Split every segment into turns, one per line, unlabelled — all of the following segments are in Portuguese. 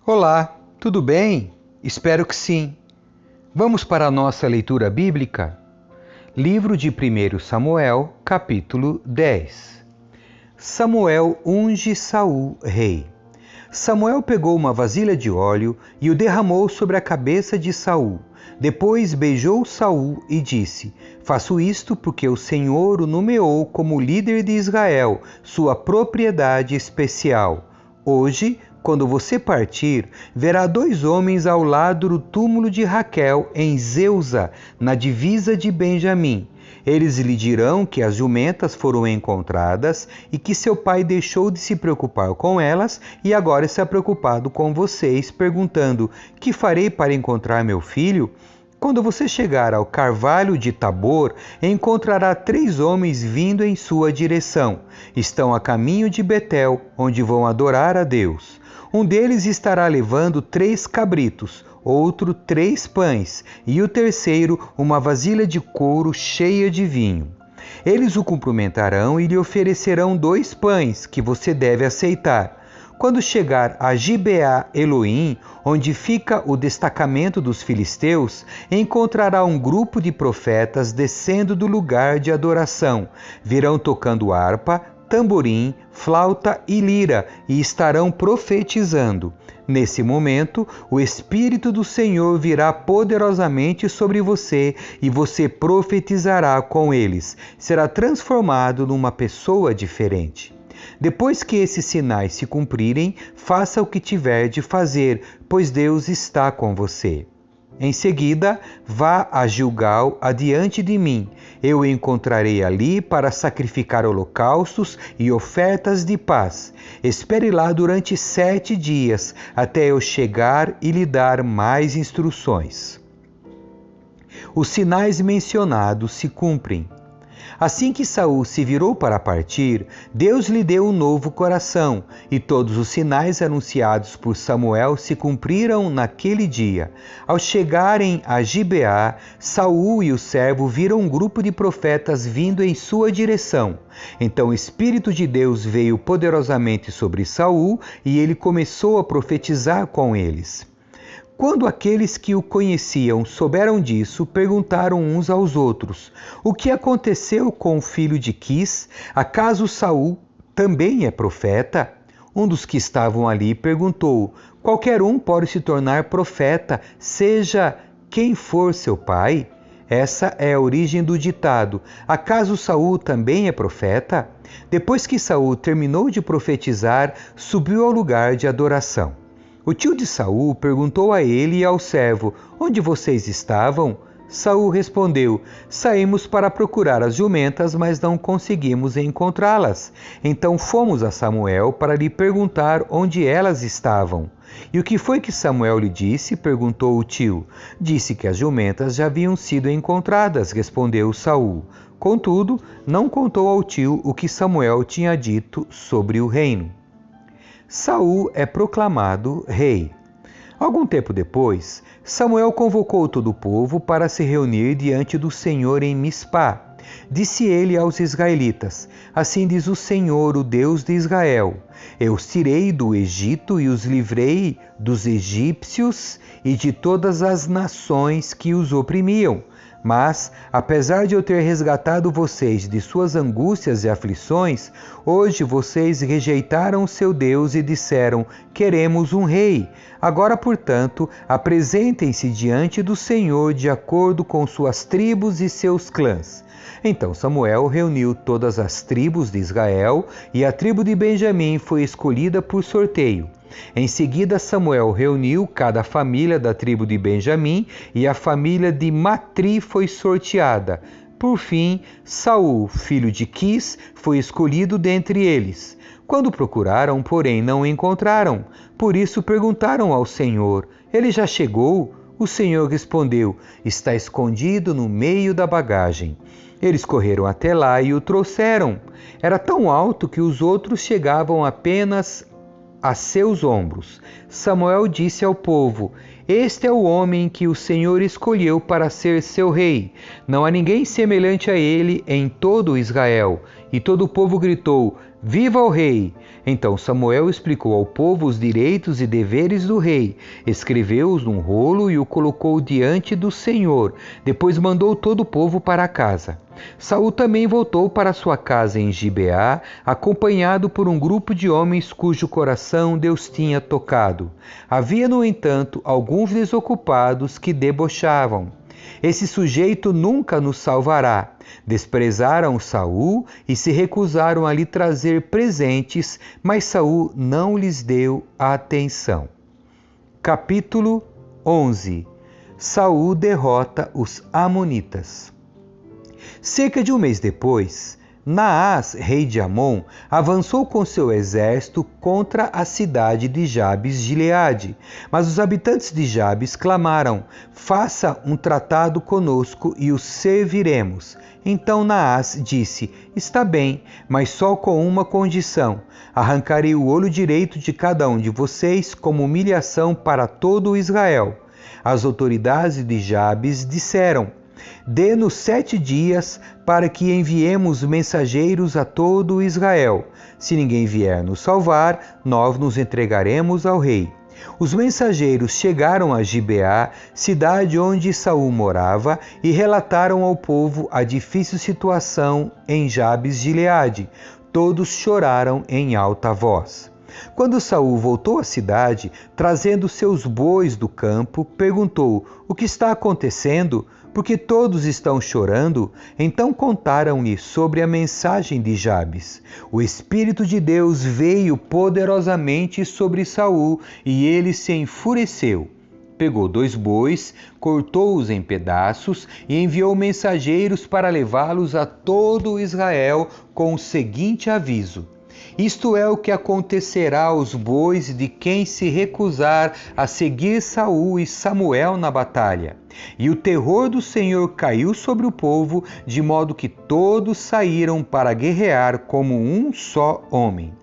Olá, tudo bem? Espero que sim. Vamos para a nossa leitura bíblica? Livro de 1 Samuel, capítulo 10. Samuel unge Saul rei. Samuel pegou uma vasilha de óleo e o derramou sobre a cabeça de Saul. Depois beijou Saul e disse: Faço isto porque o Senhor o nomeou como líder de Israel, sua propriedade especial. Hoje, quando você partir, verá 2 homens ao lado do túmulo de Raquel em Zeusa, na divisa de Benjamim. Eles lhe dirão que as jumentas foram encontradas e que seu pai deixou de se preocupar com elas e agora está preocupado com vocês, perguntando: que farei para encontrar meu filho? Quando você chegar ao carvalho de Tabor, encontrará 3 homens vindo em sua direção. Estão a caminho de Betel, onde vão adorar a Deus. Um deles estará levando 3 cabritos, outro 3 pães, e o terceiro uma vasilha de couro cheia de vinho. Eles o cumprimentarão e lhe oferecerão 2 pães, que você deve aceitar. Quando chegar a Gibeá Elohim, onde fica o destacamento dos filisteus, encontrará um grupo de profetas descendo do lugar de adoração. Virão tocando harpa, tamborim, flauta e lira e estarão profetizando. Nesse momento, o Espírito do Senhor virá poderosamente sobre você e você profetizará com eles. Será transformado numa pessoa diferente. Depois que esses sinais se cumprirem, faça o que tiver de fazer, pois Deus está com você. Em seguida, vá a Gilgal adiante de mim. Eu o encontrarei ali para sacrificar holocaustos e ofertas de paz. Espere lá durante 7 dias, até eu chegar e lhe dar mais instruções. Os sinais mencionados se cumprem. Assim que Saul se virou para partir, Deus lhe deu um novo coração, e todos os sinais anunciados por Samuel se cumpriram naquele dia. Ao chegarem a Gibeá, Saul e o servo viram um grupo de profetas vindo em sua direção. Então o Espírito de Deus veio poderosamente sobre Saul, e ele começou a profetizar com eles. Quando aqueles que o conheciam souberam disso, perguntaram uns aos outros: O que aconteceu com o filho de Quis? Acaso Saul também é profeta? Um dos que estavam ali perguntou: Qualquer um pode se tornar profeta, seja quem for seu pai? Essa é a origem do ditado: Acaso Saul também é profeta? Depois que Saul terminou de profetizar, subiu ao lugar de adoração. O tio de Saul perguntou a ele e ao servo: Onde vocês estavam? Saul respondeu: Saímos para procurar as jumentas, mas não conseguimos encontrá-las. Então fomos a Samuel para lhe perguntar onde elas estavam. E o que foi que Samuel lhe disse? Perguntou o tio. Disse que as jumentas já haviam sido encontradas, respondeu Saul. Contudo, não contou ao tio o que Samuel tinha dito sobre o reino. Saul é proclamado rei. Algum tempo depois, Samuel convocou todo o povo para se reunir diante do Senhor em Mispá. Disse ele aos israelitas: Assim diz o Senhor, o Deus de Israel: Eu os tirei do Egito e os livrei dos egípcios e de todas as nações que os oprimiam. Mas, apesar de eu ter resgatado vocês de suas angústias e aflições, hoje vocês rejeitaram o seu Deus e disseram: Queremos um rei. Agora, portanto, apresentem-se diante do Senhor de acordo com suas tribos e seus clãs. Então Samuel reuniu todas as tribos de Israel e a tribo de Benjamim foi escolhida por sorteio. Em seguida, Samuel reuniu cada família da tribo de Benjamim e a família de Matri foi sorteada. Por fim, Saul, filho de Quis, foi escolhido dentre eles. Quando procuraram, porém, não o encontraram. Por isso perguntaram ao Senhor: Ele já chegou? O Senhor respondeu: Está escondido no meio da bagagem. Eles correram até lá e o trouxeram. Era tão alto que os outros chegavam apenas a seus ombros. Samuel disse ao povo: Este é o homem que o Senhor escolheu para ser seu rei. Não há ninguém semelhante a ele em todo Israel. E todo o povo gritou: Viva o rei! Então Samuel explicou ao povo os direitos e deveres do rei, escreveu-os num rolo e o colocou diante do Senhor. Depois mandou todo o povo para casa. Saul também voltou para sua casa em Gibeá, acompanhado por um grupo de homens cujo coração Deus tinha tocado. Havia, no entanto, alguns desocupados que debochavam. Esse sujeito nunca nos salvará. Desprezaram Saul e se recusaram a lhe trazer presentes, mas Saul não lhes deu atenção. Capítulo 11. Saul derrota os amonitas. Cerca de um mês depois, Naás, rei de Amon, avançou com seu exército contra a cidade de Jabes-Gileade. Mas os habitantes de Jabes clamaram: Faça um tratado conosco e o serviremos. Então Naás disse: Está bem, mas só com uma condição: arrancarei o olho direito de cada um de vocês como humilhação para todo Israel. As autoridades de Jabes disseram: Dê-nos 7 dias para que enviemos mensageiros a todo Israel. Se ninguém vier nos salvar, nós nos entregaremos ao rei. Os mensageiros chegaram a Gibeá, cidade onde Saul morava, e relataram ao povo a difícil situação em Jabes-Gileade. Todos choraram em alta voz. Quando Saul voltou à cidade, trazendo seus bois do campo, perguntou: O que está acontecendo? Porque todos estão chorando? Então contaram-lhe sobre a mensagem de Jabes. O Espírito de Deus veio poderosamente sobre Saul e ele se enfureceu. Pegou 2 bois, cortou-os em pedaços e enviou mensageiros para levá-los a todo Israel com o seguinte aviso: Isto é o que acontecerá aos bois de quem se recusar a seguir Saul e Samuel na batalha. E o terror do Senhor caiu sobre o povo, de modo que todos saíram para guerrear como um só homem.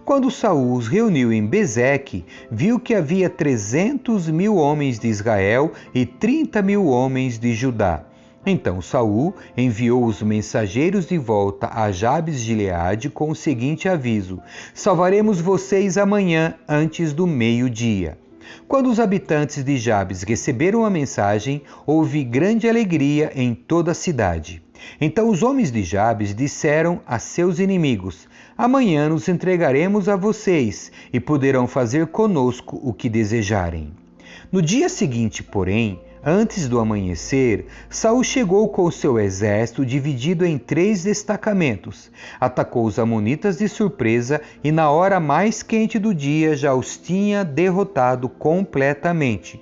Quando Saul os reuniu em Bezeque, viu que havia 300.000 homens de Israel e 30.000 homens de Judá. Então Saul enviou os mensageiros de volta a Jabes-Gileade com o seguinte aviso: Salvaremos vocês amanhã antes do meio-dia. Quando os habitantes de Jabes receberam a mensagem, houve grande alegria em toda a cidade. Então os homens de Jabes disseram a seus inimigos: Amanhã nos entregaremos a vocês e poderão fazer conosco o que desejarem. No dia seguinte, porém, antes do amanhecer, Saul chegou com seu exército dividido em 3 destacamentos. Atacou os amonitas de surpresa e na hora mais quente do dia já os tinha derrotado completamente.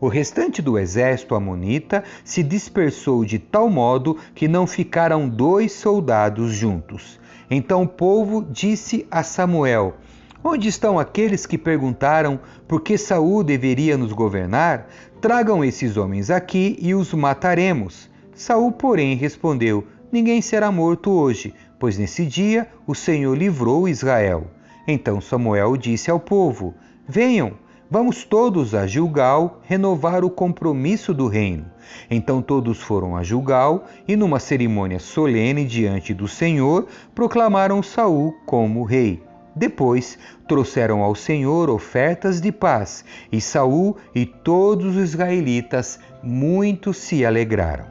O restante do exército amonita se dispersou de tal modo que não ficaram 2 soldados juntos. Então o povo disse a Samuel: Onde estão aqueles que perguntaram por que Saul deveria nos governar? Tragam esses homens aqui e os mataremos. Saul, porém, respondeu: Ninguém será morto hoje, pois nesse dia o Senhor livrou Israel. Então Samuel disse ao povo: Venham, vamos todos a Gilgal renovar o compromisso do reino. Então todos foram a Gilgal e, numa cerimônia solene diante do Senhor, proclamaram Saul como rei. Depois trouxeram ao Senhor ofertas de paz, e Saul e todos os israelitas muito se alegraram.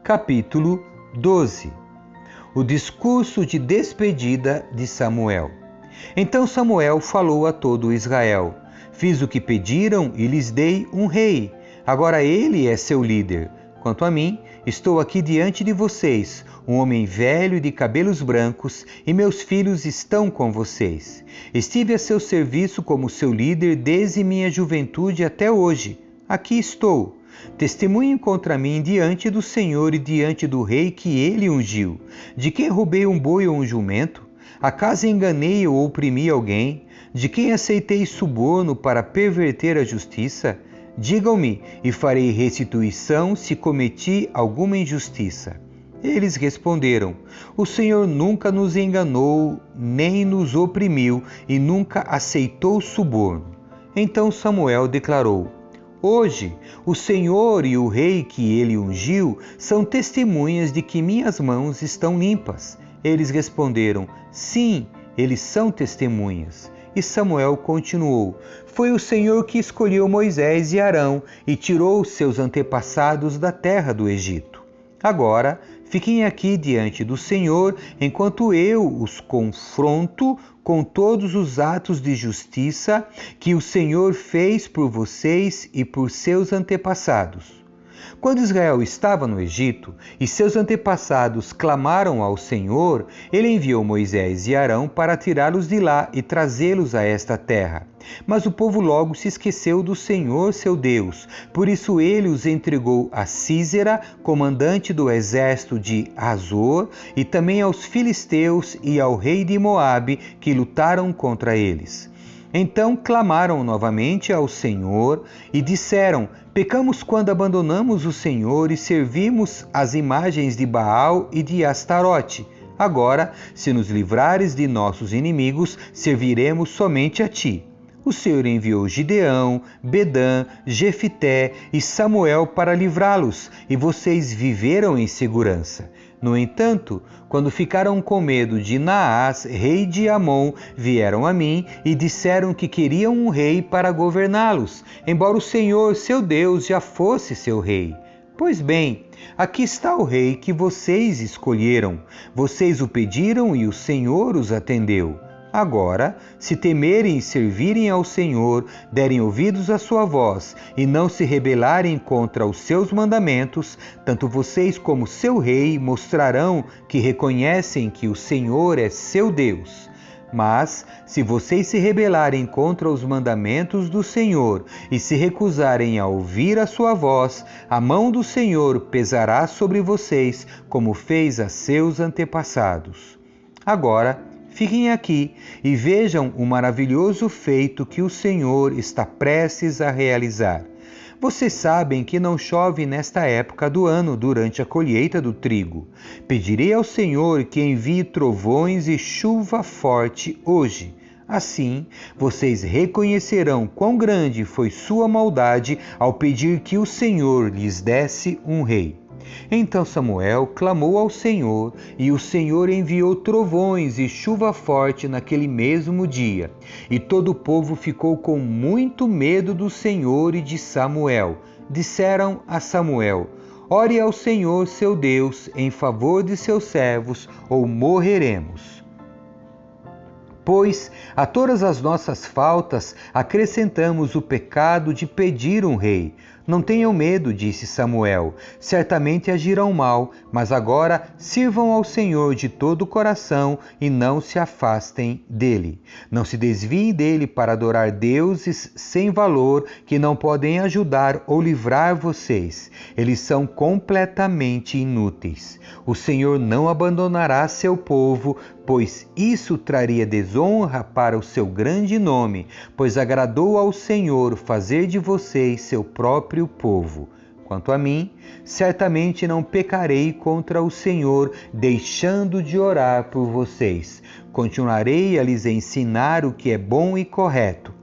Capítulo 12. O discurso de despedida de Samuel. Então Samuel falou a todo Israel: Fiz o que pediram e lhes dei um rei. Agora ele é seu líder. Quanto a mim, estou aqui diante de vocês, um homem velho de cabelos brancos, e meus filhos estão com vocês. Estive a seu serviço como seu líder desde minha juventude até hoje. Aqui estou. Testemunhem contra mim diante do Senhor e diante do rei que ele ungiu. De quem roubei um boi ou um jumento? Acaso enganei ou oprimi alguém? De quem aceitei suborno para perverter a justiça? Digam-me, e farei restituição se cometi alguma injustiça. Eles responderam: O Senhor nunca nos enganou, nem nos oprimiu, e nunca aceitou suborno. Então Samuel declarou: Hoje, o Senhor e o rei que ele ungiu são testemunhas de que minhas mãos estão limpas. Eles responderam: Sim, eles são testemunhas. E Samuel continuou: Foi o Senhor que escolheu Moisés e Arão e tirou seus antepassados da terra do Egito. Agora, fiquem aqui diante do Senhor, enquanto eu os confronto com todos os atos de justiça que o Senhor fez por vocês e por seus antepassados. Quando Israel estava no Egito e seus antepassados clamaram ao Senhor, ele enviou Moisés e Arão para tirá-los de lá e trazê-los a esta terra. Mas o povo logo se esqueceu do Senhor, seu Deus. Por isso ele os entregou a Sísera, comandante do exército de Hazor, e também aos filisteus e ao rei de Moabe, que lutaram contra eles. Então clamaram novamente ao Senhor e disseram: Pecamos quando abandonamos o Senhor e servimos as imagens de Baal e de Astarote. Agora, se nos livrares de nossos inimigos, serviremos somente a ti. O Senhor enviou Gideão, Bedã, Jefité e Samuel para livrá-los, e vocês viveram em segurança. No entanto, quando ficaram com medo de Naás, rei de Amon, vieram a mim e disseram que queriam um rei para governá-los, embora o Senhor, seu Deus, já fosse seu rei. Pois bem, aqui está o rei que vocês escolheram. Vocês o pediram e o Senhor os atendeu. Agora, se temerem e servirem ao Senhor, derem ouvidos à sua voz e não se rebelarem contra os seus mandamentos, tanto vocês como seu rei mostrarão que reconhecem que o Senhor é seu Deus. Mas, se vocês se rebelarem contra os mandamentos do Senhor e se recusarem a ouvir a sua voz, a mão do Senhor pesará sobre vocês, como fez a seus antepassados. Agora, fiquem aqui e vejam o maravilhoso feito que o Senhor está prestes a realizar. Vocês sabem que não chove nesta época do ano durante a colheita do trigo. Pedirei ao Senhor que envie trovões e chuva forte hoje. Assim, vocês reconhecerão quão grande foi sua maldade ao pedir que o Senhor lhes desse um rei. Então Samuel clamou ao Senhor, e o Senhor enviou trovões e chuva forte naquele mesmo dia. E todo o povo ficou com muito medo do Senhor e de Samuel. Disseram a Samuel: Ore ao Senhor, seu Deus, em favor de seus servos, ou morreremos. Pois a todas as nossas faltas acrescentamos o pecado de pedir um rei. Não tenham medo, disse Samuel, certamente agirão mal, mas agora sirvam ao Senhor de todo o coração e não se afastem dele. Não se desviem dele para adorar deuses sem valor que não podem ajudar ou livrar vocês. Eles são completamente inúteis. O Senhor não abandonará seu povo, pois isso traria desonra para o seu grande nome, pois agradou ao Senhor fazer de vocês seu próprio povo. Quanto a mim, certamente não pecarei contra o Senhor, deixando de orar por vocês. Continuarei a lhes ensinar o que é bom e correto.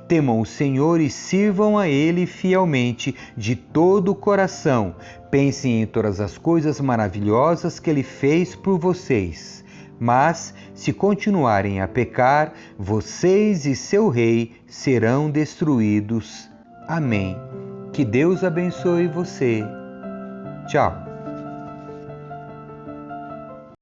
Temam o Senhor e sirvam a Ele fielmente, de todo o coração. Pensem em todas as coisas maravilhosas que Ele fez por vocês. Mas, se continuarem a pecar, vocês e seu rei serão destruídos. Amém. Que Deus abençoe você. Tchau.